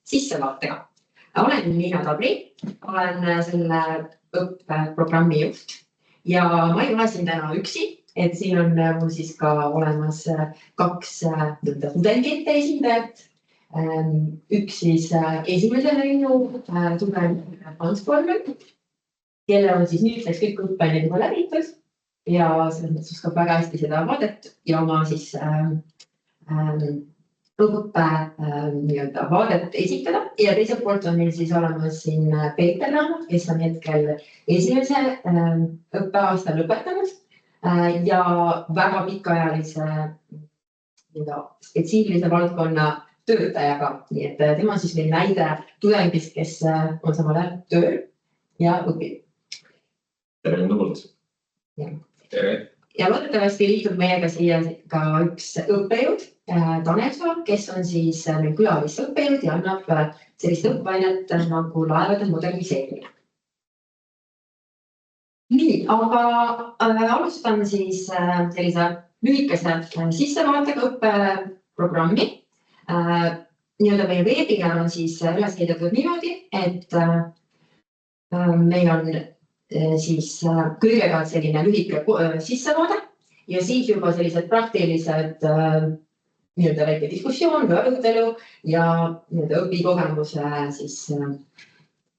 sissevaatega. Olen Liina Tabri, olen selle õppeprogrammi juht ja ma ei ole siin täna üksi, et siin on mul siis ka olemas kaks tudengite esindajat. Üks siis esimese lennu tudeng Hans Kolmen, kelle on siis nüüdseks kõik õppeained juba läbitud ja selles mõttes oskab väga hästi seda vaadet ja oma siis vaadet esitada ja teiselt poolt on meil siis olemas siin Peeter Raamat, kes on hetkel esimese õppeaasta lõpetanud ja väga pikaajalise spetsiifilise valdkonna töötajaga. Nii et tema on siis meil näide tudengist, kes on samal ajal tööl ja õpib. Tere kuulda. Tere. Ja loodetavasti liitub meiega siia ka üks õppejõud, Tanel Sool, kes on siis meil külalisõppejõud ja annab sellist õppeainet nagu laevade moderniseerimine. Nii, aga alustan siis sellise lühikese sissevaatega õppeprogrammi. Meie veebinar on siis üles ehitatud niimoodi, et meil on siis kõigepealt selline lühike sissevaade ja siis juba sellised praktilised väike diskussioon või arutelu ja õpikogemuse siis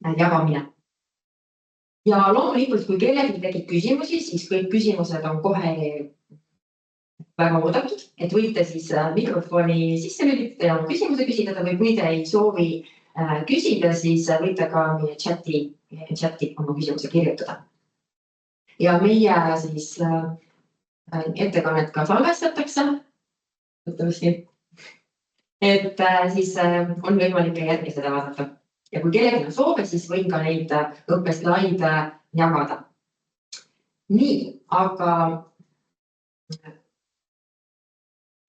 jagamine. Ja loomulikult, kui kellelgi tekib küsimusi, siis kõik küsimused on kohe väga oodatud, et võite siis mikrofoni sisse lülitada ja oma küsimuse küsida või kui te ei soovi küsida, siis võite ka meie chati oma küsimuse kirjutada. Ja meie siis ettekannet ka salvestatakse, et siis on võimalik ka järgi seda vaadata. Ja kui kellelgi on soove, siis võin ka neid õppeslaide jagada. Nii, aga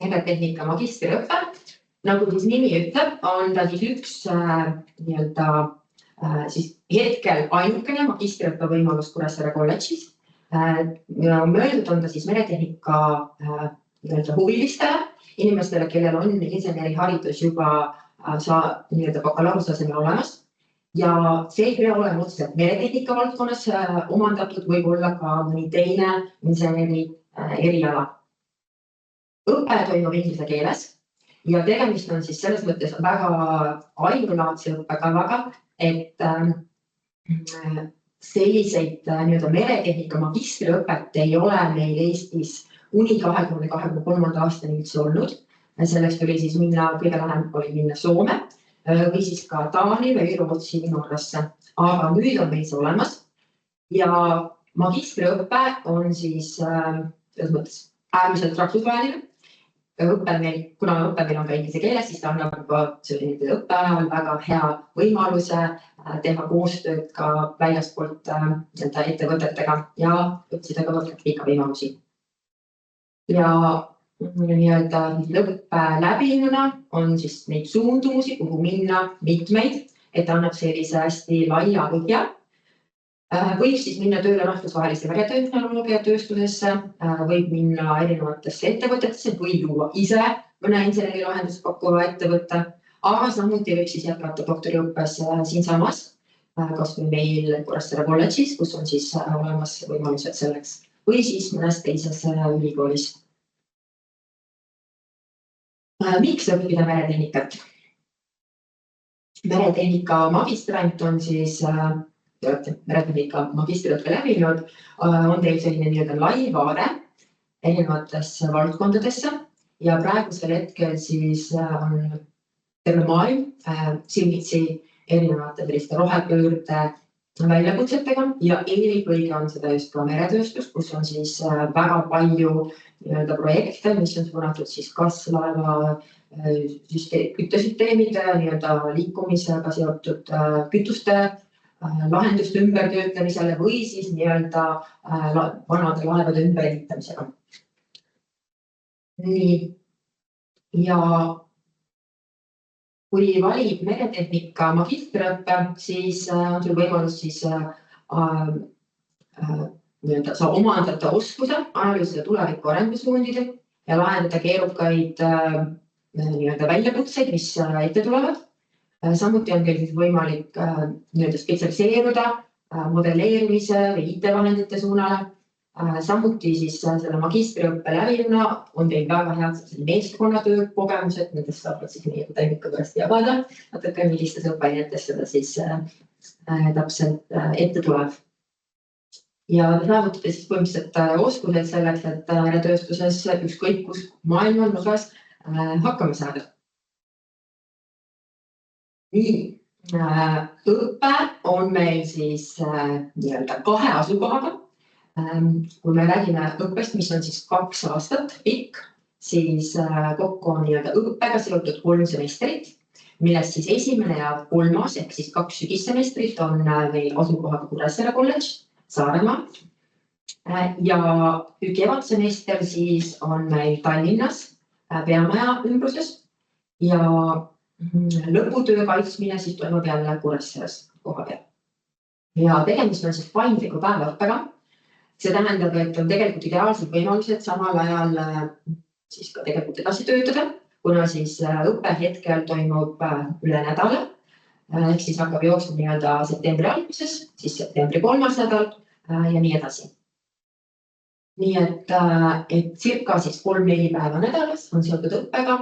meretehnika magistriõppe, nagu siis nimi ütleb, on ta siis üks siis hetkel ainukene magistriõppe võimalus Kuressaare kolledžis. Mõeldud on ta siis meretehnika huvilistele, inimestele, kellel on inseneriharidus juba bakalaureusetasemel olemas. Ja see ei pea olema otseselt meretehnika valdkonnas omandatud, võib olla ka mõni teine inseneri eriala. Õpe toimub inglise keeles ja tegemist on siis selles mõttes väga ainulaadse õppekavaga, et selliseid meretehnika magistriõpet ei ole meil Eestis kuni 2023. aastani üldse olnud. Selleks tuli siis kõige lähem oli minna Soome või siis ka Taani või Rootsi Norrasse. Aga nüüd on meil see olemas ja magistriõpe on siis selles mõttes äärmiselt rahvusvaheline. Kuna õppe meil on ka inglise keeles, siis ta annab juba õppe ajal väga hea võimaluse teha koostööd ka väljastpoolt ettevõtetega ja otsida ka praktika võimalusi. Ja õppe läbinuna on siis neid suundumusi, kuhu minna mitmeid, et annab sellise hästi laia põhja. Võib siis minna tööle rahvusvahelisse meretehnoloogia tööstusesse, võib minna erinevatesse ettevõtetesse või luua ise mõne insenerilahendust pakkuva ettevõtte, aga samuti võib siis jätkata doktoriõppes siinsamas, kas või meil Kuressaare kolledžis, kus on siis olemas võimalused selleks, või siis mõnes teises ülikoolis. Miks õppida meretehnikat? Meretehnika magistrant on siis meretehnika magistriõppe läbinud, on teil selline lai vaade erinevatesse valdkondadesse ja praegusel hetkel siis on terve maailm silmitsi erinevate rohepöörde väljakutsetega ja eelkõige on seda just ka meretööstus, kus on siis väga palju projekte, mis on suunatud siis kas laeva küttesüsteemide liikumisega seotud kütuste lahenduste ümbertöötamisele või siis vanade laevade ümberehitamisega. Nii, ja kui valib meretehnika magistriõppe, siis on sul võimalus siis omandada oskuse, analüüsida tuleviku arengusuundide ja lahendada keerukaid nii-öelda väljakutseid, mis ette tulevad. Samuti on teil siis võimalik nii-öelda spetsialiseeruda modelleerimise või IT-vahendite suunale. Samuti siis selle magistriõppe läbinuna on teil väga head meeskonnatöö kogemused, nendest saab siis nii-öelda tehnika pärast jagada, natuke millistes õppeainetes seda siis täpselt ette tuleb. Ja te saavutate siis põhimõtteliselt oskused selleks, et meretööstuses ükskõik kus maailma nurgas hakkama saada. Nii, õpe on meil siis nii-öelda 2 asukohaga. Kui me räägime õppest, mis on siis 2 aastat pikk, siis kokku on nii-öelda õppega seotud 3 semestrit, millest siis esimene ja 3. ehk siis 2 sügissemestrit on meil asukohaga Kuressaare kolledž Saaremaa. Ja kevadsemester siis on meil Tallinnas Peamaja ümbruses ja lõputöö kaitsmine siis toimub jälle Kuressaares koha peal. Ja tegemist on siis paindliku päevaõppega. See tähendab, et on tegelikult ideaalsed võimalused samal ajal siis ka tegelikult edasi töötada, kuna siis õppe hetkel toimub üle nädala. Ehk siis hakkab jooksma nii-öelda septembri alguses, siis septembri 3. nädal ja nii edasi. Nii et circa siis 3-4 päeva nädalas on seotud õppega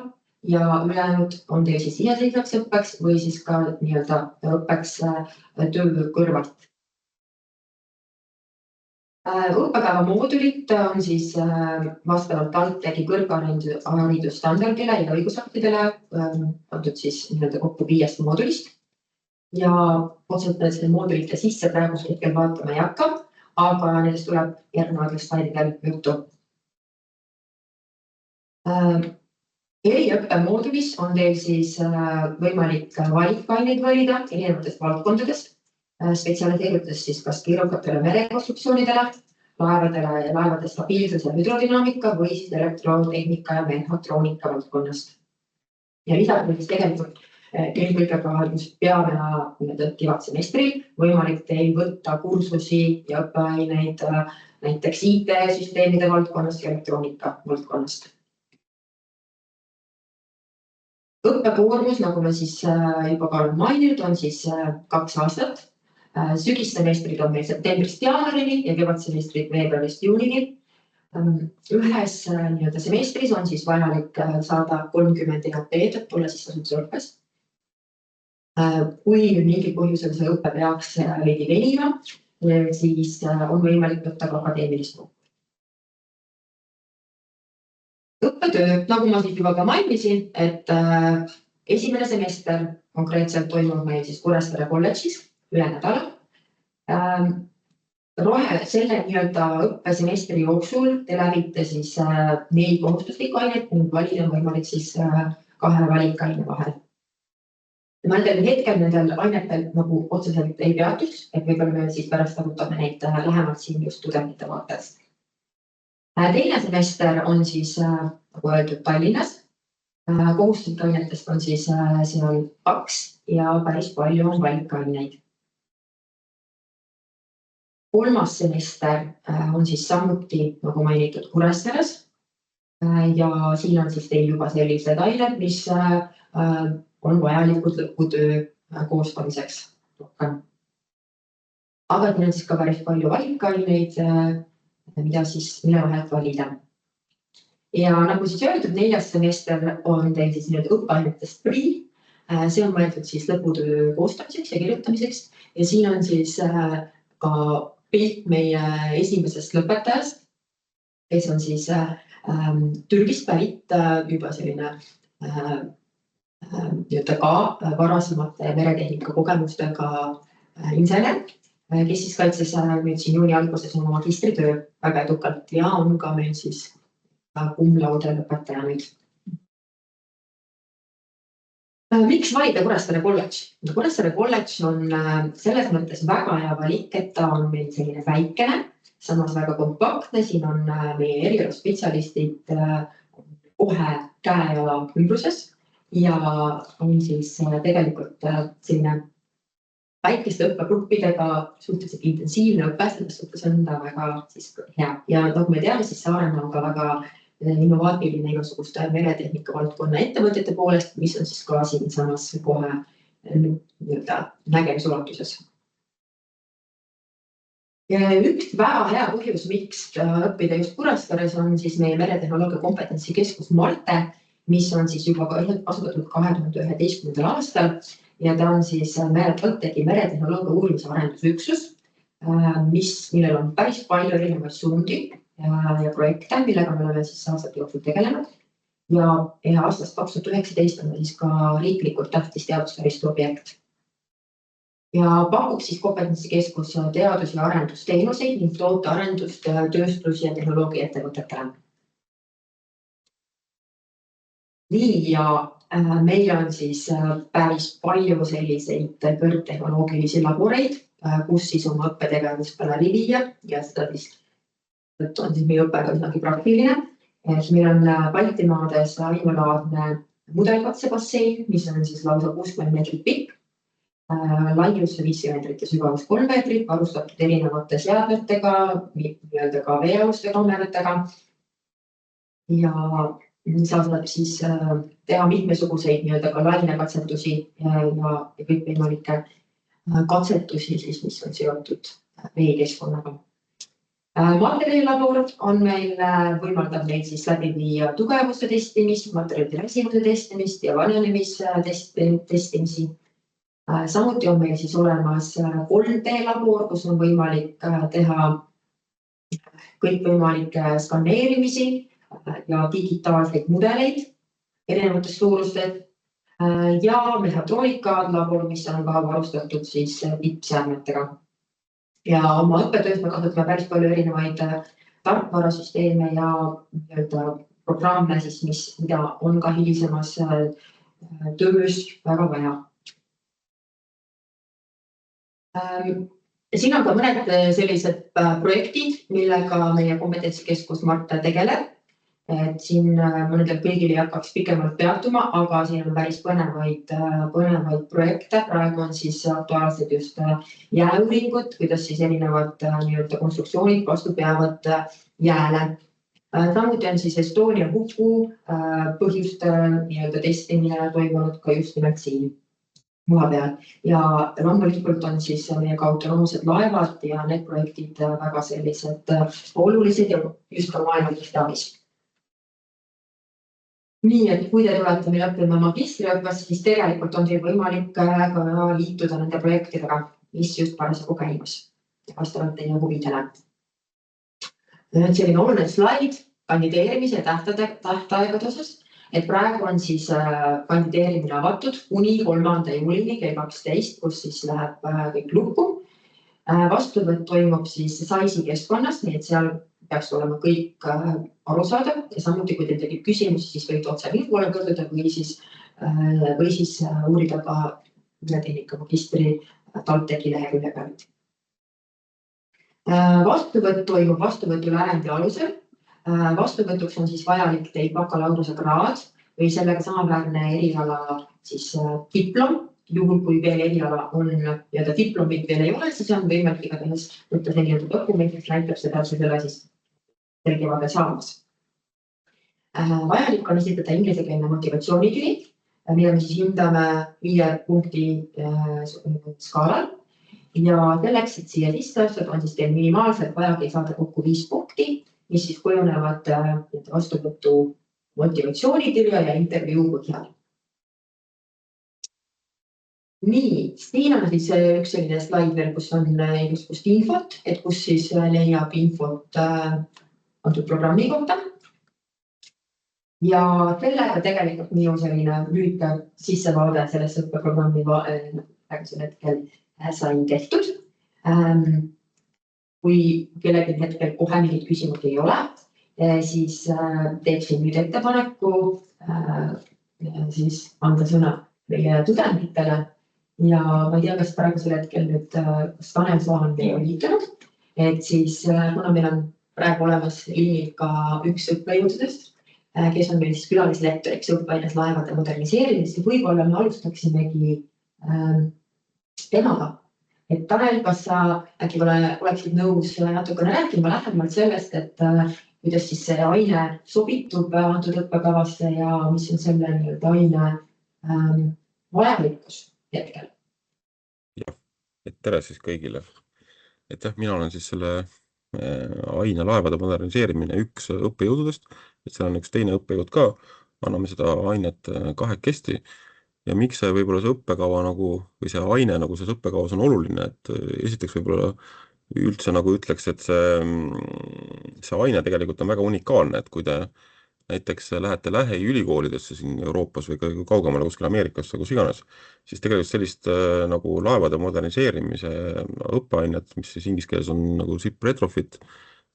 ja ülejäänud on teil siis iseseisvaks õppeks või siis ka nii-öelda õppeks töö kõrvalt. Õppepäeva moodulid on siis vastavalt TalTechi kõrgharidusstandardile ja õigusaktidele pandud siis nii-öelda kokku 5 moodulist. Ja otseselt selle moodulite sisse praegu hetkel vaatama ei hakka, aga nendest tuleb järgnevatel slaididel juttu. Eriõppe moodulis on teil siis võimalik valikaineid valida erinevatest valdkondadest, spetsialiseerudes siis kas keerukatele merekonstruktsioonidele, laevadele ja laevade stabiilsus ja hüdrodünaamika või siis elektrotehnika ja mehhatroonika valdkonnast. Ja lisaks siis tegelikult eelkõige ka peale kevadsemestril võimalik teil võtta kursusi ja õppeaineid näiteks IT-süsteemide valdkonnast ja elektroonika valdkonnast. Õppekoormus, nagu me siis juba ka maininud, on siis 2 aastat. Sügissemestrid on meil septembrist jaanuarini ja kevadsemestrid veebruarist juunini. Ühes semestris on siis vajalik saada 30 EAP-d, et olla siis kasutusõppes. Kui mingil põhjusel see õppe peaks veidi venima, siis on võimalik võtta ka akadeemilist kokku. Õppetöö, nagu ma siis juba ka mainisin, et esimene semester konkreetselt toimub meil siis Kuressaare kolledžis üle nädala. Selle nii-öelda õppesemestri jooksul te läbite siis 4 kohustuslikku ainet ning valida on võimalik siis 2 valikaine vahel. Nendel hetkel nendel ainetel nagu otseselt ei peatuks, et võib-olla me siis pärast arutame neid lähemalt siin just tudengite vaatest. Teine semester on siis, nagu öeldud, Tallinnas. Kohustuslike ainetest on siis seal 2 ja päris palju on valikaineid. 3. semester on siis samuti, nagu mainitud, Kuressaares. Ja siin on siis teil juba sellised ained, mis on vajalikud lõputöö koostamiseks. Aga siin on siis ka päris palju valikaineid, mida siis mille vahelt valida. Ja nagu siis öeldud, 4. semester on teil siis õppeainetest PRI. See on mõeldud siis lõputöö koostamiseks ja kirjutamiseks. Ja siin on siis ka pilt meie esimesest lõpetajast, kes on siis Türgist pärit juba selline ka varasemate meretehnika kogemustega insener, kes siis kaitses nüüd siin juuni alguses oma magistritöö väga edukalt ja on ka meil siis cum laude lõpetaja nüüd. Miks valida Kuressaare kolledž? Kuressaare kolledž on selles mõttes väga hea valik, et ta on meil selline väikene, samas väga kompaktne, siin on meie erialaspetsialistid kohe käe-jala ümbruses ja on siis tegelikult selline väikeste õppegruppidega suhteliselt intensiivne õpe, selles suhtes on ta väga hea. Ja nagu me teame, siis Saaremaa on ka väga innovaatiline igasuguste meretehnika valdkonna ettevõtete poolest, mis on siis ka siinsamas kohe nägemisulatuses. Üks väga hea põhjus, miks õppida just Kuressaares on siis meie meretehnoloogia kompetentsikeskus Marte, mis on siis juba asutatud 2011. aastal ja ta on siis TalTechi meretehnoloogia uurimise arendusüksus, millel on päris palju erinevaid suundi ja projekte, millega me oleme siis aastate jooksul tegelenud. Ja aastast 2019 on siis ka riiklikult tähtis teadustaristu objekt. Ja pakub siis kompetentsikeskus teadus- ja arendusteenuseid ning tootearendust tööstus- ja tehnoloogia ettevõtetele. Nii, ja meil on siis päris palju selliseid kõrgtehnoloogilisi laboreid, kus siis oma õppetegevust läbi viia ja seda siis on siis meie õppega üsnagi praktiline. Meil on Baltimaades ainulaadne mudelkatsebassein, mis on siis lausa 60 meetrit pikk, laius 5 meetrit ja sügavus 3 meetrit, varustatud erinevate seadmetega, nii-öelda ka veealuste kaameratega. Ja saab siis teha mitmesuguseid nii-öelda ka lainekatsetusi ja kõikvõimalikke katsetusi, siis, mis on seotud veekeskkonnaga. Materjalilabor on meil, võimaldab meil siis läbi viia tugevuste testimist, materjalide räsimuse testimist ja vanenemistestimisi. Samuti on meil siis olemas 3D-labor, kus on võimalik teha kõikvõimalikke skaneerimisi ja digitaalseid mudeleid erinevates suurustes ja mehhatroonika-labor, mis on ka varustatud siis tippseadmetega. Ja oma õppetöös me kasutame päris palju erinevaid tarkvarasüsteeme ja programme, mida on ka hilisemas töös väga vaja. Siin on ka mõned sellised projektid, millega meie kompetentsikeskus Marte tegeleb. Siin mõnedel kõigil ei hakkaks pikemalt peatuma, aga siin on päris põnevaid projekte. Praegu on siis aktuaalsed just jääuuringud, kuidas siis erinevad konstruktsioonid vastu peavad jääle. Samuti on siis Estonia huku põhjuste testimine toimunud ka just nimelt siin maa peal. Ja loomulikult on siis meiega autonoomsed laevad ja need projektid väga sellised olulised ja just ka maailmalist abis. Nii, et kui te tulete meil õppima magistriõppes, siis tegelikult on teil võimalik ka liituda nende projektidega, mis just parasjagu käimas vastavalt teie huvidele. Selline oluline slaid kandideerimise ja tähtaegade osas, et praegu on siis kandideerimine avatud kuni 3. juulini kell 12, kus siis läheb kõik lukku. Vastuvõtt toimub siis SAIS-i keskkonnas, nii et seal peaks olema kõik arusaadav ja samuti, kui teil tekib küsimusi, siis võite otse minu poole pöörduda või siis uurida ka meretehnika magistri TalTechi lehekülje pealt. Vastuvõtt toimub vastuvõtu lävendi alusel. Vastuvõtuks on siis vajalik teil bakalaureuse kraad või sellega samaväärne eriala siis diplom. Juhul, kui veel eriala on ja diplomit veel ei ole, siis on võimalik igatahes võtta selline dokument, mis näitab seda, et selle siis selgevale saamas. Vajalik on esitada inglisekeelne motivatsioonikiri, mida me siis hindame 5 punkti skaalal. Ja selleks, et siia sisse astuda, on siis teil minimaalselt vajagi saada kokku 5 punkti, mis siis kujunevad vastuvõtu motivatsioonikirja ja intervjuu põhjal. Nii, siin on siis üks selline slaid veel, kus on igasugust infot, et kus siis leiab infot antud programmi kohta. Ja sellega tegelikult minu selline lühike sissevaade sellesse õppeprogrammi praegusel hetkel sain tehtud. Kui kellelgi hetkel kohe mingit küsimusi ei ole, siis teeksin nüüd ettepaneku siis anda sõna meie tudengitele. Ja ma ei tea, kas praegusel hetkel nüüd Tanel Saan teie on liitunud, et siis kuna meil on praegu olemas liinil ka üks õppejõududest, kes on meil siis külalislektoriks õppeaines laevade moderniseerimist ja võib-olla me alustaksimegi temaga. Et Tanel, kas sa äkki oleksid nõus natukene rääkima lähemalt sellest, et kuidas siis see aine sobitub antud õppekavasse ja mis on selle nii-öelda aine vajalikkus hetkel. Jah, tere siis kõigile. Jah, mina olen siis selle aine laevade moderniseerimine üks õppejõududest, et seal on üks teine õppejõud ka, anname seda ainet kahekesti. Ja miks see võib-olla see õppekava nagu, või see aine nagu selles õppekavas on oluline, et esiteks võib-olla üldse nagu ütleks, et see aine tegelikult on väga unikaalne, et kui te näiteks lähete lähiülikoolidesse siin Euroopas või ka kaugemale kuskil Ameerikasse, kus iganes, siis tegelikult sellist nagu laevade moderniseerimise õppeainet, mis siis inglise keeles on nagu SIP retrofit,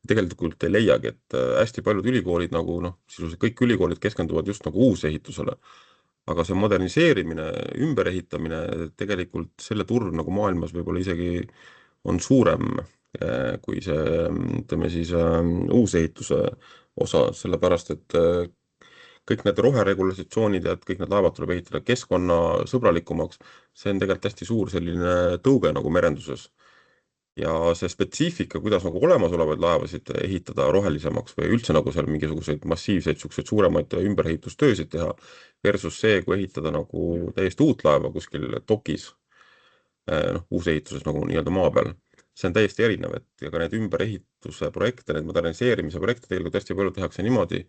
tegelikult ei leiagi, et hästi paljud ülikoolid nagu sisuliselt kõik ülikoolid keskenduvad just nagu uusehitusele. Aga see moderniseerimine, ümberehitamine, tegelikult selle turg nagu maailmas võib-olla isegi on suurem kui see, ütleme siis, uusehituse osa, sellepärast et kõik need roheregulatsioonid ja et kõik need laevad tuleb ehitada keskkonnasõbralikumaks, see on tegelikult hästi suur selline tõuge nagu merenduses. Ja see spetsiifika, kuidas nagu olemasolevaid laevasid ehitada rohelisemaks või üldse nagu seal mingisuguseid massiivseid suuremaid ümberehitustöösid teha, versus see, kui ehitada nagu täiesti uut laeva kuskil dokis, uusehituses nagu nii-öelda maa peal. See on täiesti erinev, et ka need ümberehituse projekte, need moderniseerimise projekte tegelikult hästi palju tehakse niimoodi,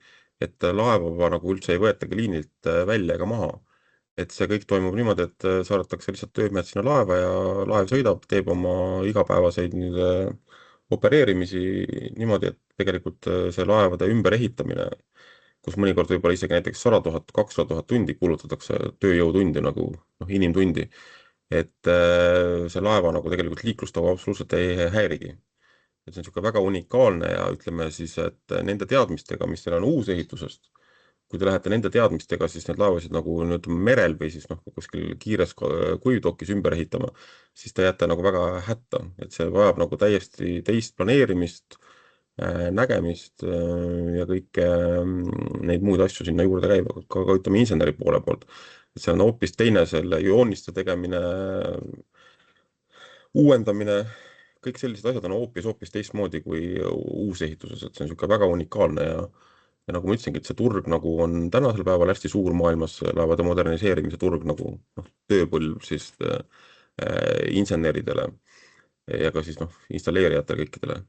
et laeva nagu üldse ei võetagi liinilt välja ega maha. Et see kõik toimub niimoodi, et saadetakse lihtsalt töömehed sinna laeva ja laev sõidab, teeb oma igapäevaseid opereerimisi niimoodi, et tegelikult see laevade ümberehitamine, kus mõnikord võib-olla isegi näiteks 100 000, 200 000 tundi kulutatakse tööjõutundi nagu inimtundi, et see laeva nagu tegelikult liiklustava absoluutselt ei häirigi. Et see on niisugune väga unikaalne ja ütleme siis, et nende teadmistega, mis teil on uusehitusest, kui te lähete nende teadmistega, siis need laevasid nagu nüüd merel või siis kuskil kiires kuivdokis ümber ehitama, siis te jääte nagu väga hätta, et see vajab nagu täiesti teist planeerimist, nägemist ja kõike neid muid asju sinna juurde käib, ka ütleme inseneri poole poolt. Et see on hoopis teine selle jooniste tegemine, uuendamine, kõik sellised asjad on hoopis teistmoodi kui uusehituses, et see on niisugune väga unikaalne ja nagu ma ütlesingi, et see turg nagu on tänasel päeval hästi suur maailmas, laevade moderniseerimise turg nagu tööpõlv siis inseneridele ja ka siis installeerijatele kõikidele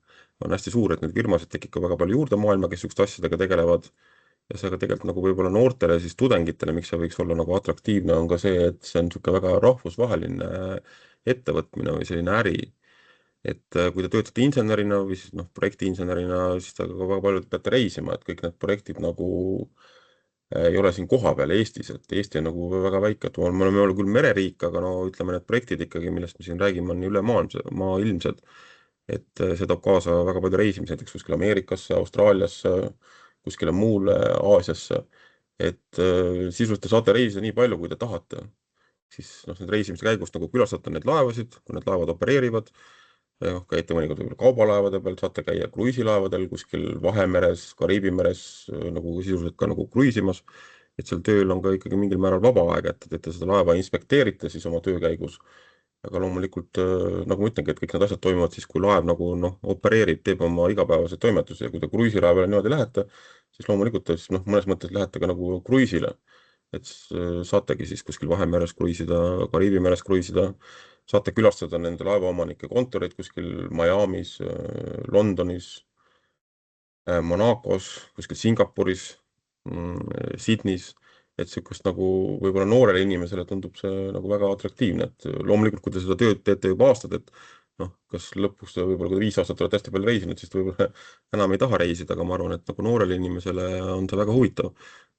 on hästi suur, et neid firmasid tekib ka väga palju juurde maailma, kes niisuguste asjadega tegelevad ja see ka tegelikult nagu võib-olla noortele siis tudengitele, miks see võiks olla nagu atraktiivne, on ka see, et see on niisugune väga rahvusvaheline ettevõtmine või selline äri. Et kui te töötate insenerina või siis projektiinsenerina, siis te väga palju peate reisima, et kõik need projektid nagu ei ole siin kohapeal Eestis, et Eesti on nagu väga väike, et me oleme küll mereriik, aga ütleme need projektid ikkagi, millest me siin räägime, on ülemaailmsed, et see toob kaasa väga palju reisimisi, näiteks kuskile Ameerikasse, Austraaliasse, kuskile muule Aasiasse, et sisuliselt te saate reisida nii palju, kui te tahate, siis need reisimise käigus nagu külastate neid laevasid, kui need laevad opereerivad, käite mõnikord võib-olla kaubalaevade peal, saate käia kruiisilaevadel kuskil Vahemeres, Kariibi meres nagu sisuliselt ka nagu kruiisimas, et seal tööl on ka ikkagi mingil määral vaba aeg, et te seda laeva inspekteerite siis oma töö käigus. Aga loomulikult, nagu ma ütlengi, et kõik need asjad toimuvad siis, kui laev nagu opereerib, teeb oma igapäevaseid toimetusi ja kui te kruiisilaevale niimoodi lähete, siis loomulikult te siis mõnes mõttes lähete ka nagu kruiisile. Et saategi siis kuskil Vahemeres kruiisida, Kariibi meres kruiisida, saate külastada nende laevaomanike kontoreid kuskil Miamis, Londonis, Monacos, kuskil Singapuris, Sydneys, et niisugust nagu võib-olla noorele inimesele tundub see nagu väga atraktiivne, et loomulikult, kui te seda tööd teete juba aastad, et kas lõpuks võib-olla kui 5 aastat olete hästi palju reisinud, siis võib-olla enam ei taha reisida, aga ma arvan, et nagu noorele inimesele on see väga huvitav.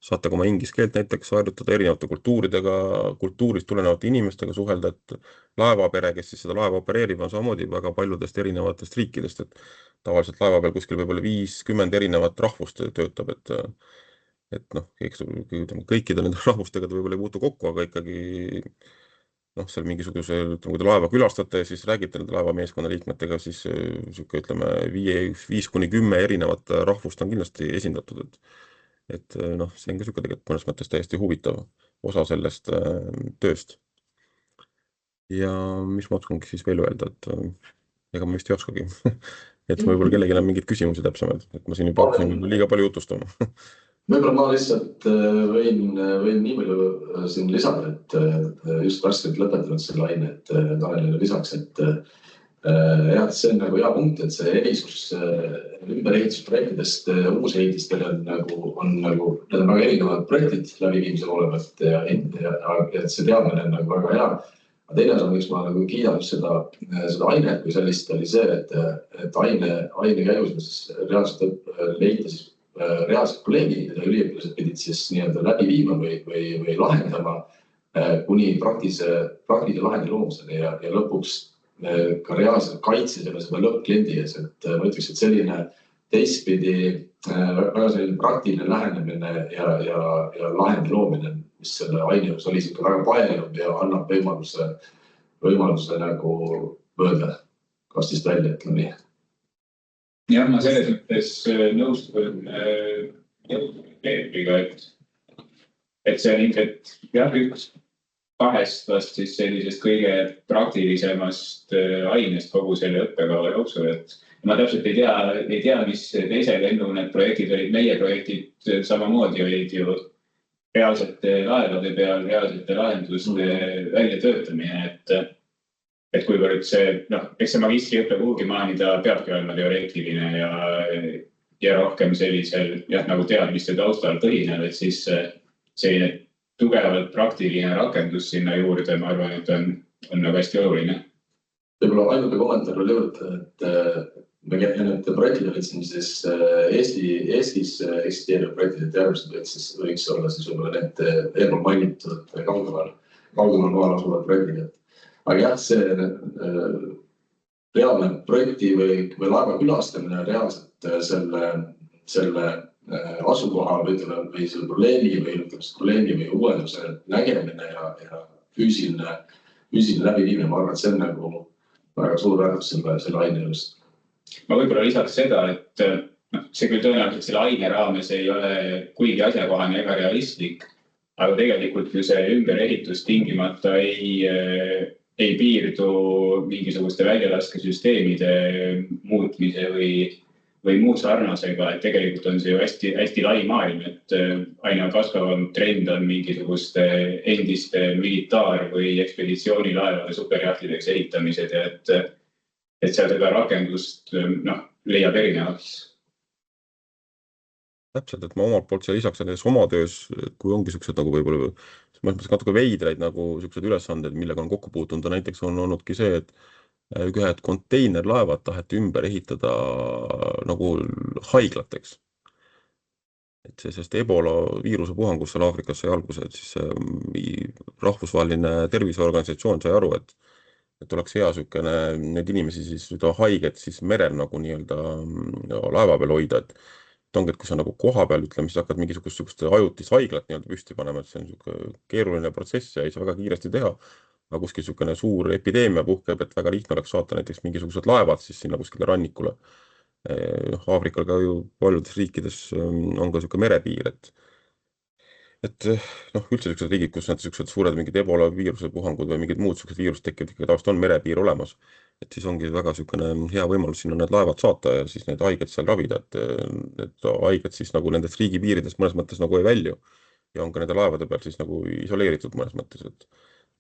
Saate ka oma inglise keelt näiteks harjutada erinevate kultuuridega, kultuurist tulenevate inimestega suhelda, et laevapere, kes siis seda laeva opereerib, on samamoodi väga paljudest erinevatest riikidest, et tavaliselt laeva peal kuskil võib-olla 50 erinevat rahvust töötab, et kõikide nende rahvustega te võib-olla ei puutu kokku, aga ikkagi seal mingisuguse, kui te laeva külastate, siis räägite nende laevameeskonna liikmetega, siis niisugune, ütleme, 5–10 erinevat rahvust on kindlasti esindatud, et see on ka niisugune tegelikult mõnes mõttes täiesti huvitav osa sellest tööst. Ja mis ma oskangi siis veel öelda, et ega ma vist ei oskagi. et võib-olla kellelgi on mingeid küsimusi täpsemalt, et ma siin juba hakkasin liiga palju jutustama. Võib-olla ma lihtsalt võin nii palju siin lisada, et just värskelt lõpetanud selle aine, et Tanelile lisaks, et jah, see on nagu hea punkt, et see erisus ümberehitusprojektidest uusehitistele on nagu, need on väga erinevad projektid läbiviimise poole pealt ja et see teadmine on nagu väga hea. Aga teine osa, miks ma nagu kiidan seda ainet kui sellist, oli see, et aine käigus reaalselt leida siis reaalsed kolleegid, mida üliõpilased pidid siis nii-öelda läbi viima või lahendama kuni praktilise lahendi loomiseni ja lõpuks ka reaalselt kaitsesele seda lõppkliendi ees, et ma ütleks, et selline teistpidi väga selline praktiline lähenemine ja lahendi loomine, mis selle aine jaoks oli siuke väga paeluv ja annab võimaluse nagu öelda kastist välja, ütleme nii. Jah, ma selles mõttes nõustun Peetriga, et see on ilmselt jah, üks kahest vast siis sellisest kõige praktilisemast ainest kogu selle õppekava jooksul, et ma täpselt ei tea, mis teise lennu need projektid olid, meie projektid samamoodi olid ju reaalsete laevade peal, reaalsete lahenduste väljatöötamine, et kuivõrd see, eks see magistriõppe kuhugi maani ta peabki olema teoreetiline ja rohkem sellisel nagu teadmiste taustal põhinev, et siis selline tugevalt praktiline rakendus sinna juurde, ma arvan, et on nagu hästi oluline. Võib-olla ainuke kommentaar oli juurde, et need projektid olid siin siis Eestis eksisteerivad projektid, et järgmised võiks olla siis võib-olla need eelpool mainitud kaugemal maal asuvad projektid. Aga jah, see reaalne projekti või laeva külastamine reaalselt selle asukoha või selle probleemi või uuenduse nägemine ja füüsiline läbiviimine, ma arvan, et see on nagu väga suur väärtus selle aine just. Ma võib-olla lisaks seda, et see küll tõenäoliselt selle aine raames ei ole kuigi asjakohane ega realistlik, aga tegelikult ju see ümberehitus tingimata ei piirdu mingisuguste väljalaskesüsteemide muutmise või muu sarnasega, et tegelikult on see ju hästi lai maailm, et aina kasvavam trend on mingisuguste endiste militaar- või ekspeditsioonilaevade superjahtideks ehitamised ja et seal seda rakendust leiab erinevaks. Täpselt, et ma omalt poolt seal lisaks näiteks oma töös, kui ongi sellised nagu võib-olla natuke veidraid nagu sellised ülesanded, millega on kokku puutunud, näiteks on olnudki see, et ühed konteinerlaevad taheti ümber ehitada nagu haiglateks. Et sest Ebola viiruse puhangus seal Aafrikas sai alguse, et siis rahvusvaheline terviseorganisatsioon sai aru, et oleks hea sükene need inimesi siis haiget siis merel nagu nii-öelda laeva peal hoida, et ongi, et kui sa nagu koha peal ütleme, siis hakkad mingisugust ajutist haiglat nii-öelda püsti panema, et see on keeruline protsess ja ei saa väga kiiresti teha. Aga kuskil sükene suur epideemia puhkeb, et väga lihtne oleks saata näiteks mingisugused laevad siis sinna kuskile rannikule. Aafrikal ka ju paljudes riikides on ka selline merepiir, et üldse sellised riigid, kus need sellised suured mingid Ebola viiruse puhangud või mingid muud sellised viirused tekivad, ikka tavaliselt on merepiir olemas. Et siis ongi väga selline hea võimalus sinna need laevad saata ja siis need haiged seal ravida, et haiged siis nagu nendest riigipiirides mõnes mõttes nagu ei välju ja on ka nende laevade peal siis nagu isoleeritud mõnes mõttes,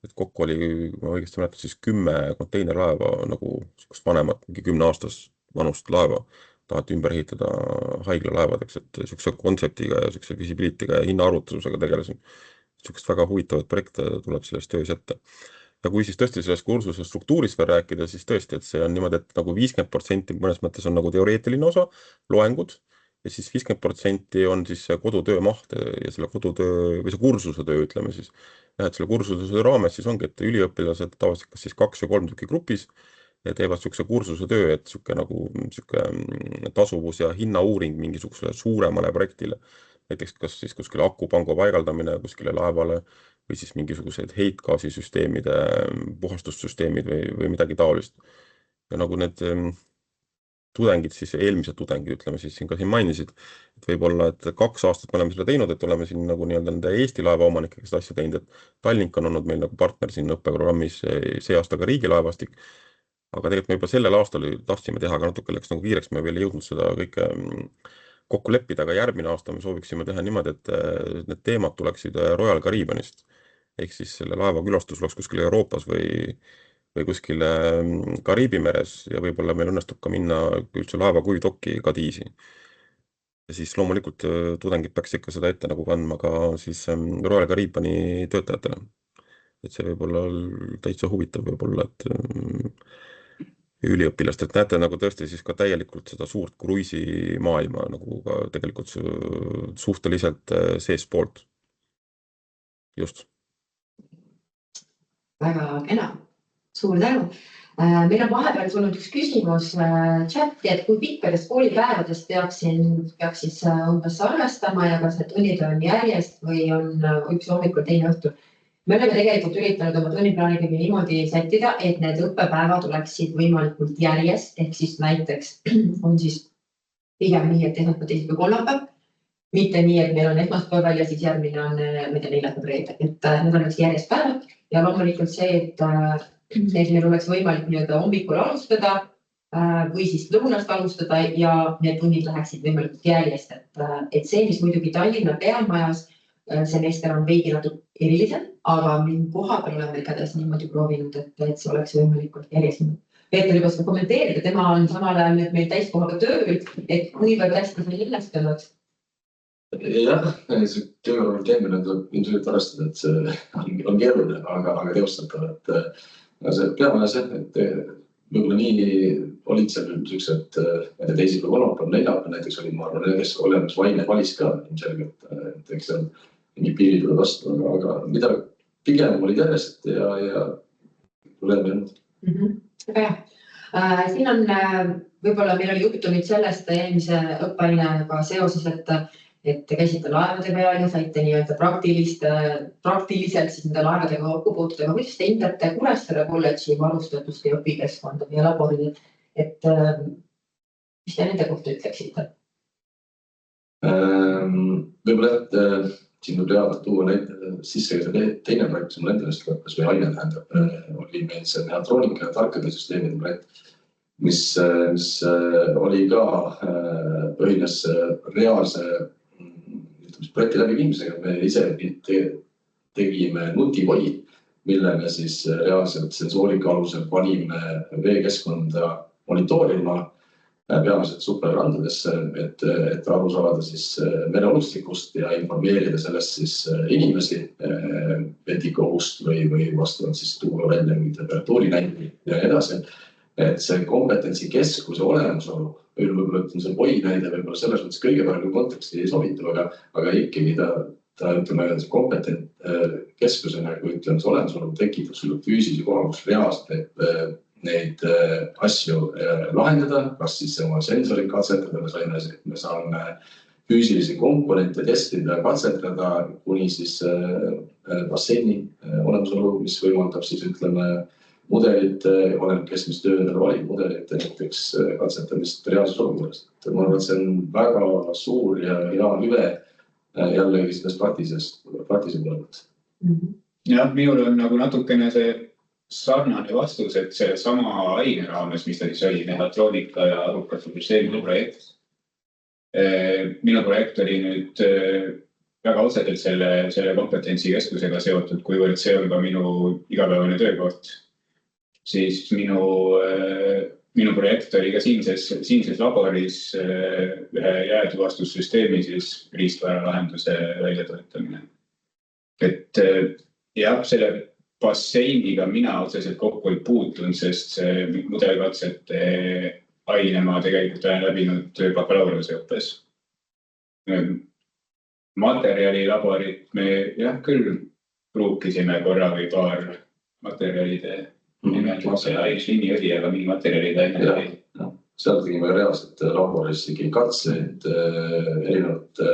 et kokku oli, ma õigesti mäletan, siis 10 konteinerlaeva nagu vanemat, 10 aastas vanust laeva taheti ümber ehitada haiglalaevadeks, et selline kontseptiga ja selline visibility'ga ja hinnaarvutusega tegelesin. Selline väga huvitavat projekte tuleb selles töös ette. Ja kui siis tõesti sellest kursuse struktuurist veel rääkida, siis tõesti, et see on niimoodi, et nagu 50% mõnes mõttes on nagu teoreetiline osa, loengud, ja siis 50% on siis kodutöö maht ja selle kodutöö või see kursuse töö, ütleme siis. Ja et selle kursuse raames siis ongi, et üliõpilased tavaliselt kas siis 2 või 3 tükki grupis ja teevad selline kursuse töö, et selline tasuvus ja hinnauuring mingisugusele suuremale projektile. Näiteks kas siis kuskile akupango paigaldamine kuskile laevale või siis mingisugused heitgaasisüsteemide puhastussüsteemid või midagi taolist. Ja nagu need tudengid, siis eelmised tudengid, ütleme siis siin ka siin mainisid, et võib-olla, et 2 aastat me oleme seda teinud, et oleme siin nagu nii-öelda nende Eesti laevaomanikega seda asja teinud, et Tallink on olnud meil nagu partner siin õppeprogrammis see aasta ka riigilaevastik. aga tegelikult me juba sellel aastal tahtsime teha, aga natuke läks nagu kiireks, me veel ei jõudnud seda kõike kokku leppida, aga järgmine aasta me sooviksime teha niimoodi, et need teemad tuleksid Royal Caribbeanist. Ehk siis selle laeva külastus oleks kuskil Euroopas või kuskil Kariibi meres ja võib-olla meil õnnestub ka minna üldse laeva kuivdokki Kadiisi. Ja siis loomulikult tudengid peaks ikka seda ette nagu kandma ka siis Royal Caribbeani töötajatele. Et see võib-olla täitsa huvitav võib-olla, et üliõpilastelt näete nagu tõesti siis ka täielikult seda suurt kruiisimaailma nagu ka tegelikult suhteliselt seespoolt. Just. Väga kena. Suur tänu. Meil on vahepeal tulnud üks küsimus chati, et kui pikkadest koolipäevadest peaks siis umbes arvestama ja kas need tunnid on järjest või on üks hommikul teine õhtul. Me oleme tegelikult üritanud oma tunniplaaniga niimoodi sättida, et need õppepäevad oleksid võimalikult järjest, ehk siis näiteks on siis pigem nii, et esmaspäev, teisipäev, kolmapäev, mitte nii, et meil on esmaspäeval ja siis järgmine on neljapäev, reede, et need oleks järjest päevad ja loomulikult see, et meil oleks võimalik nii-öelda hommikul alustada või siis lõunast alustada ja need tunnid läheksid võimalikult järjest, et see, mis muidugi Tallinna peamajas semester on veidi natuke erilisem, aga meil koha peal oleme igatahes niimoodi proovinud, et see oleks võimalikult järjest. Peeter juba seda kommenteerida, tema on samal ajal nüüd meil täiskohaga tööl, et kuivõrd hästi see ilmestunud. Jah, see töökorral teemine tuleb ilmselt arvestada, et see on keeruline, aga teostatav, et see peamajas, et võib-olla nii olid seal niisugused teisipäev, kolmapäev, neljapäev näiteks oli, ma arvan, kes olemas vaine valis ka ilmselgelt, et eks seal mingi piiri tuleb vastu, aga mida pigem olid järjest ja tuleb jäänud. Väga hea. Siin on võib-olla meil oli juttu nüüd sellest eelmise õppeainega seoses, et käisite laevade peal ja saite nii-öelda praktiliselt siis nende laevadega kokku puutuda. Kuidas te hindate Kuressaare kolledži varustatust ja õpikeskkonda ja laborid, et mis te nende kohta ütleksite? Võib-olla, et siin võib reaalselt tuua sisse teine projekt, mis mul endalist lõppes või aine tähendab, oli meil see mehhatroonika ja tarkade süsteemide projekt, mis oli ka põhines reaalse projekti läbiviimisega. Me ise tegime nutikoi, mille me siis reaalselt sensoorika alusel panime veekeskkonda monitoorima peamiselt superrandadesse, et aru saada siis mereolustikust ja informeerida sellest siis inimesi vetikohust või vastavalt siis tuua välja temperatuuri näitajad ja edasi. Et see kompetentsikeskuse olemasolu, võib-olla ütlen see POI näide, võib-olla selles mõttes kõige parem konteksti ei sobitu, aga ikkagi ta ütleme, kompetent keskusena, kui ütleme, see olemasolu tekitab sulle füüsilise koha, kus reaalselt neid asju lahendada, kas siis oma sensorid katsetada, me saame füüsilisi komponente testida, katsetada kuni siis basseini olemasolu, mis võimaldab siis ütleme mudelit, oleneb kes mis töödele valib mudelit ja näiteks katsetamist reaalses olukorras. Ma arvan, et see on väga suur ja hea hüve jällegi sellest praktise poolelt. Jah, minul on nagu natukene see sarnane vastus, et see sama aine raames, mis ta siis oli, mehhatroonika ja arukate süsteemide projekt. Minu projekt oli nüüd väga otseselt selle kompetentsikeskusega seotud, kuivõrd see on ka minu igapäevane töökoht. Siis minu projekt oli ka siinses laboris ühe jäätuvastussüsteemi siis riistvara-lahenduse väljatoetamine. Et jah, selle basseiniga mina otseselt kokku ei puutunud, sest see mudelkatsete aine ma tegelikult olen läbinud bakalaureuseõppes. Materjalilaborit me jah küll pruukisime korra või paar materjalide see liiniõli, aga mingi materjalide aine oli. Seal tegime reaalselt laboris katseid erinevate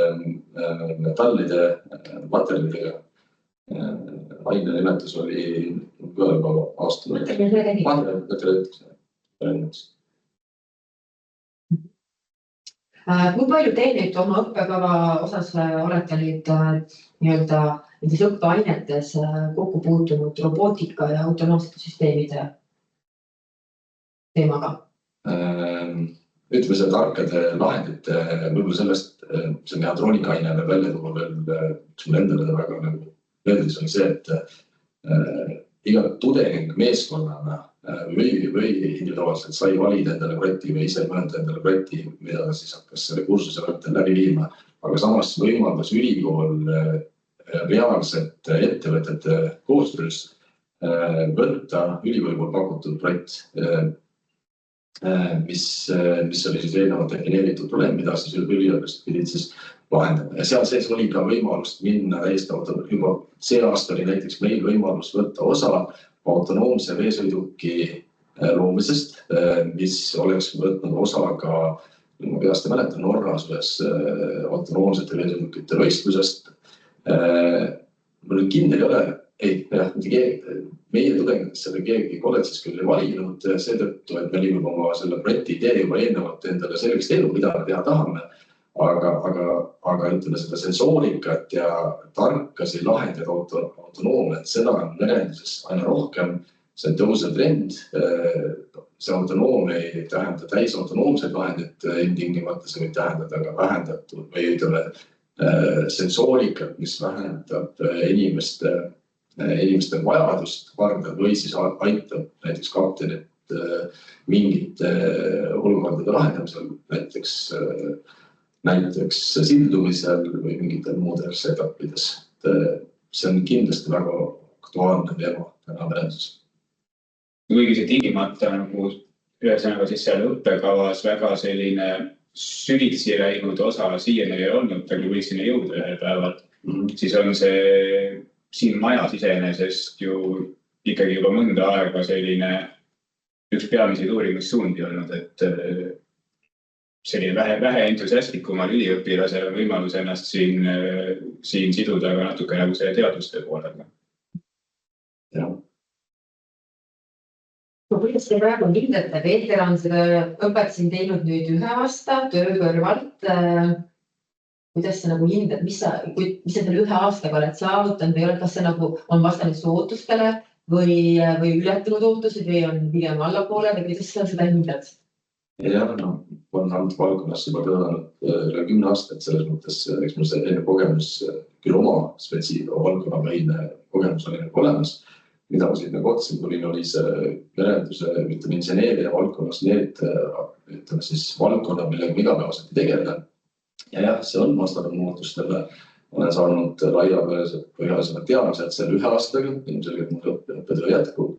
metallide, materjalidega. Aine nimetus oli juba aastane. Materjalid. Kui palju te nüüd oma õppekava osas olete nüüd nii-öelda nendes õppeainetes kokku puutunud robootika ja autonoomsete süsteemide teemaga? Ütleme selle tarkade lahendite, võib-olla sellest, see mehhatroonikaine veel välja tuua veel, mis mul endale väga nagu meeldis, oli see, et iga tudeng meeskonnana või individuaalselt sai valida endale projekti või ise mõelda endale projekti, mida ta siis hakkas selle kursuse vältel läbi viima, aga samas võimaldas ülikool reaalsete ettevõtete koostöös võtta ülikooli poolt pakutud projekt, mis oli siis eelnevalt defineeritud probleem, mida siis üliõpilased pidid siis lahendama. Ja seal sees oli ka võimalust minna täiesti juba see aasta oli näiteks meil võimalus võtta osa autonoomse veesõiduki loomisest, mis oleks võtnud osa ka, ma peast ei mäleta, Norras ühes autonoomsete veesõidukite võistlusest. Mul kindel ei ole, meie tudengitest selle keegi kolledžis küll ei valinud seetõttu, et me olime oma selle projekti idee juba eelnevalt endale selgeks teinud, mida me teha tahame. Aga ütleme seda sensoorikat ja tarkasi lahendada autonoomiat, seda on merenduses aina rohkem. See on tõusev trend. See autonoomia ei tähenda täisautonoomseid vahendid ilmtingimata, see võib tähendada ka vähendatud või ütleme sensoorikat, mis vähendab inimeste vajadust pardal või siis aitab näiteks kaptenit mingite olukordade lahendamisel, näiteks sildumisel või mingitel muudel setup'ides. See on kindlasti väga aktuaalne teema täna merenduses. Kuigi see tingimata nagu ühesõnaga siis seal õppekavas väga selline süvitsi läinud osa siiani ei olnud, aga võiks sinna jõuda ühel päeval, siis on see siin majas iseenesest ju ikkagi juba mõnda aega selline üks peamiseid uurimissuundi olnud, et selline vähe entusiastikumal üliõpilasel on võimalus ennast siin siduda ka natuke nagu selle teaduste poolega. Kuidas te praegu hindate, Peeter on seda õpet siin teinud nüüd 1 aasta töö kõrvalt. Kuidas sa nagu hindad, mis sa selle 1 aastaga oled saavutanud või kas see nagu on vastanud su ootustele või ületanud ootused või on pigem allapoole või kuidas sa seda hindad? Jah, olen olnud valdkonnas juba töötanud üle 10 aastat, selles mõttes, eks mul see kogemus küll oma valdkonnapõhine kogemus oli olemas. Mida ma siin otsin tulin, oli see merenduse, ütleme inseneeria valdkonnas need, ütleme siis valdkonnad, millega igapäevaselt ei tegele. Ja jah, see on vastanud muutustele. Olen saanud laiapõhjalisemad teadmised selle 1 aastaga, ilmselgelt mul õppetöö jätkub.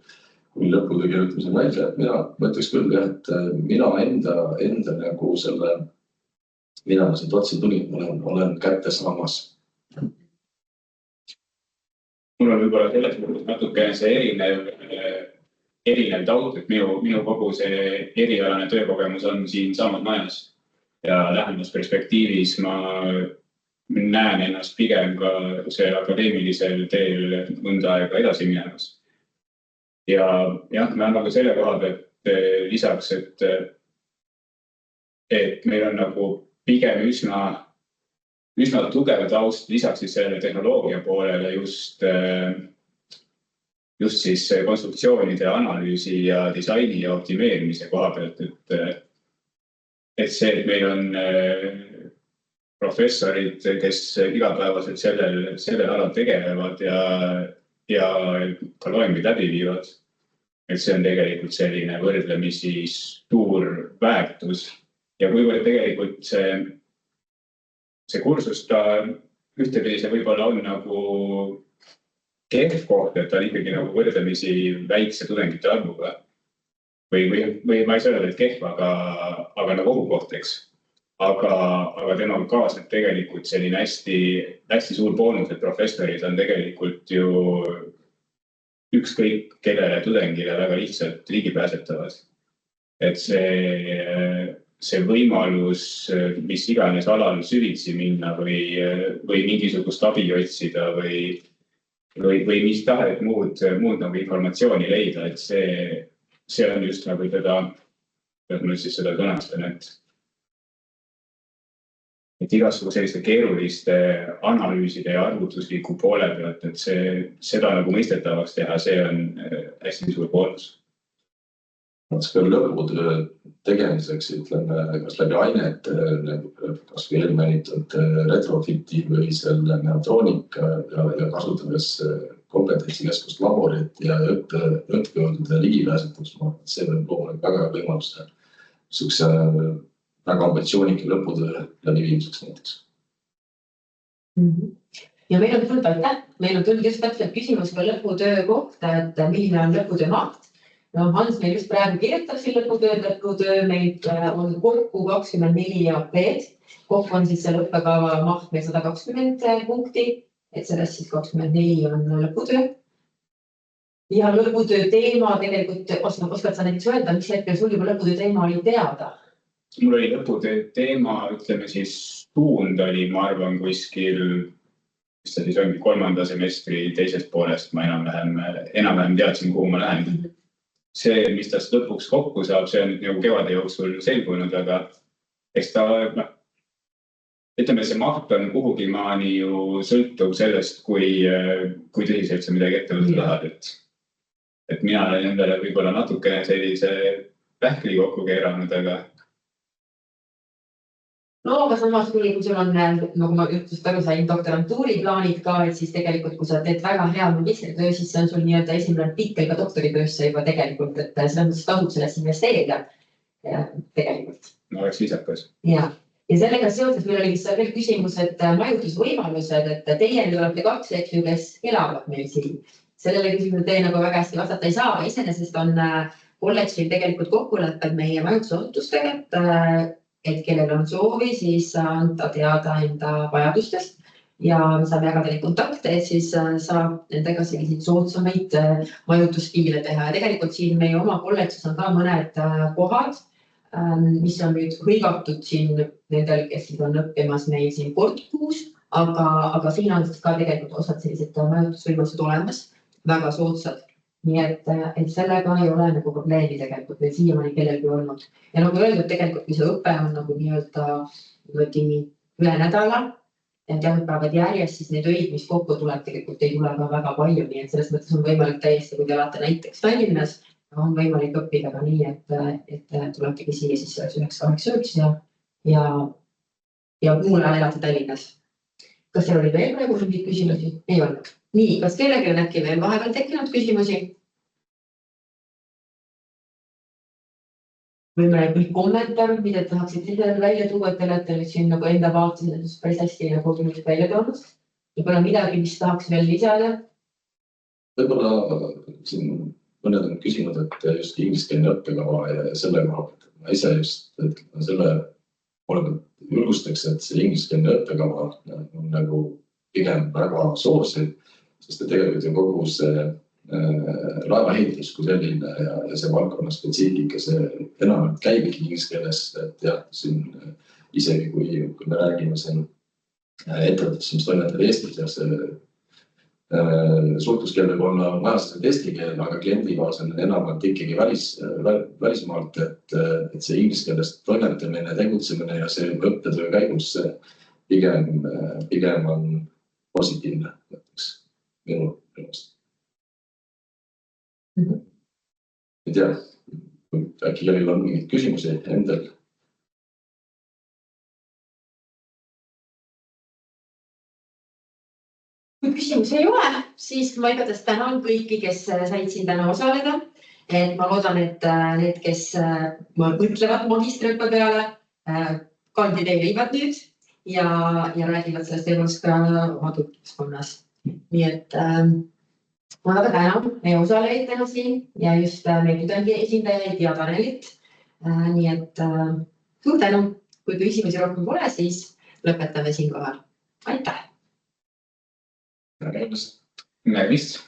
Kui lõputõgi ütlesin välja, et mina mõtleks küll, et mina enda nagu selle, mida ma siit otsin tulin, olen kätte saamas. Mul on võib-olla selles mõttes natuke see erinev taut, et minu kogu see erialane töökogemus on siin samas majas ja lähemas perspektiivis ma näen ennast pigem ka see akadeemilisel teel mõnda aega edasi minemas. Ja jah, me on nagu selle koha pealt lisaks, et meil on nagu pigem üsna tugev taust lisaks siis selle tehnoloogia poolele just siis konstruktsioonide analüüsi ja disaini ja optimeerimise koha pealt, et see, et meil on professorid, kes igapäevaselt sellel alal tegelevad ja ka loenguid läbi viivad, et see on tegelikult selline võrdlemisi suur väärtus ja kuivõrd tegelikult see kursus ta ühtepidi see võib-olla on nagu kehv koht, et ta on ikkagi nagu võrdlemisi väikse tudengite arvuga. Või ma ei saa öelda, et kehv, aga nagu ohukoht, eks. Aga temaga kaasneb tegelikult selline hästi suur boonus, et professorid on tegelikult ju ükskõik kellele tudengile väga lihtsalt ligipääsetavad. Et see võimalus, mis iganes alal süvitsi minna või mingisugust abi otsida või mis tahet muud nagu informatsiooni leida, et see on just nagu seda, kuidas ma siis seda sõnastan, et igasugu selliste keeruliste analüüside ja arvutusliku poole pealt, et seda nagu mõistetavaks teha, see on hästi suur boonus. lõputöö tegemiseks, ütleme, kas läbi ainete, kas või eelmainitud retrofiti või selle neutroonika ja kasutades kompetentsikeskust laborit ja õppejõudude ligipääsetuks, see võib loomulikult väga võimalus niisuguse väga ambitsioonika lõputöö läbiviimiseks näiteks. Ja meil on tulnud, aitäh, meil on tulnud just täpselt küsimus ka lõputöö kohta, et milline on lõputöö maht. No, Hans meil just praegu kirjutab siin lõputöö meil on kokku 24 AP-d. Kokku on siis see lõppekava maht meil 120 punkti, et sellest siis 24 on lõputöö. Ja lõputöö teema tegelikult, oskad sa näiteks öelda, mis hetkel sul juba lõputöö teema oli teada? Mul oli lõputöö teema, ütleme siis suund oli, ma arvan, kuskil, mis see siis ongi 3. semestri teisest poolest, ma enam-vähem teadsin, kuhu ma lähen. See, mis tast lõpuks kokku saab, see on nagu kevade jooksul selgunud, aga eks ta, ütleme, see maht on kuhugi maani ju sõltub sellest, kui tõsiselt sa midagi ette võtta tahad. Et mina olen endale võib-olla natukene sellise pähkli kokku keeranud, aga No, aga samas, kui sul on, nagu ma jutust aru sain, doktorantuuri plaanid ka, et siis tegelikult, kui sa teed väga hea magistritöö, siis see on sul nii-öelda esimene artikkel ka doktoritöösse juba tegelikult, et selles mõttes tasub sellest investeerida tegelikult. No, oleks viisakas. Ja sellega seoses meil oli veel küsimus, et majutusvõimalused, et teie nüüd olete 2, eks ju, kes elavad meil siin. Sellele küsimusele teie nagu väga hästi vastata ei saa, aga iseenesest on kolledžil tegelikult kokkulepped meie majutusasutustega, et kellel on soovi, siis anda teada enda vajadustest ja saab jagada neid kontakte, et siis saab nendega selliseid soodsamaid majutustiile teha. Ja tegelikult siin meie oma kolledžis on ka mõned kohad, mis on nüüd hõigatud siin nendel, kes on õppimas meil siin Portkuus, aga siin on ka tegelikult osad sellised majutusvõimalused olemas, väga soodsad. Nii et sellega ei ole nagu probleemi tegelikult veel siiamaani kellelgi olnud. Ja nagu öeldud, tegelikult, kui see õpe on nagu nii-öelda üle nädala ja teatud päevad järjest, siis neid öid, mis kokku tuleb, tegelikult ei tule ka väga palju. Nii et selles mõttes on võimalik täiesti, kui te elate näiteks Tallinnas, on võimalik õppida ka nii, et tuletegi siia siis 9-8 ja muul ajal elate Tallinnas. Kas seal oli veel praegu mingeid küsimusi? Ei olnud. Nii, kas kellelgi on äkki veel vahepeal tekkinud küsimusi? Või mõned kommentaarid, mida tahaksid ise välja tuua, et te olete nüüd siin nagu enda vaates päris hästi nagu välja toonud. Võib-olla midagi, mis tahaks veel lisada? Võib-olla siin mõned on küsinud, et just ingliskeelne õppekava ja selle koha pealt. Ma ise just selle poole julgustaks, et see ingliskeelne õppekava on nagu pigem väga soosiv, sest tegelikult on kogu see laevaehitus kui selline ja see valdkonna spetsiifika, see enam käibki inglise keeles, et jah, siin isegi kui me räägime siin ettevõttest, mis toimetab Eestis ja see suhtluskeel võib olla majastatud eesti keel, aga kliendibaas on enamalt ikkagi välismaalt, et see inglise keelest toimetamine, tegutsemine ja see õppetöö käigus pigem on positiivne, näiteks minu ennast. Ei tea, äkki kellel on mingid küsimusi endal? Kui küsimusi ei ole, siis ma igatahes tänan kõiki, kes said siin täna osaleda. Et ma loodan, et need, kes mõtlevad magistriõppe peale, kandideerivad nüüd ja räägivad sellest teemast ka oma tutvuskonnas. Nii et ma väga tänan meie osalejaid täna siin ja just meie tudengi esindajaid ja Tanelit. Nii et suur tänu. Kui küsimusi rohkem pole, siis lõpetame siin kohal. Aitäh! Nägemist! Nägemist!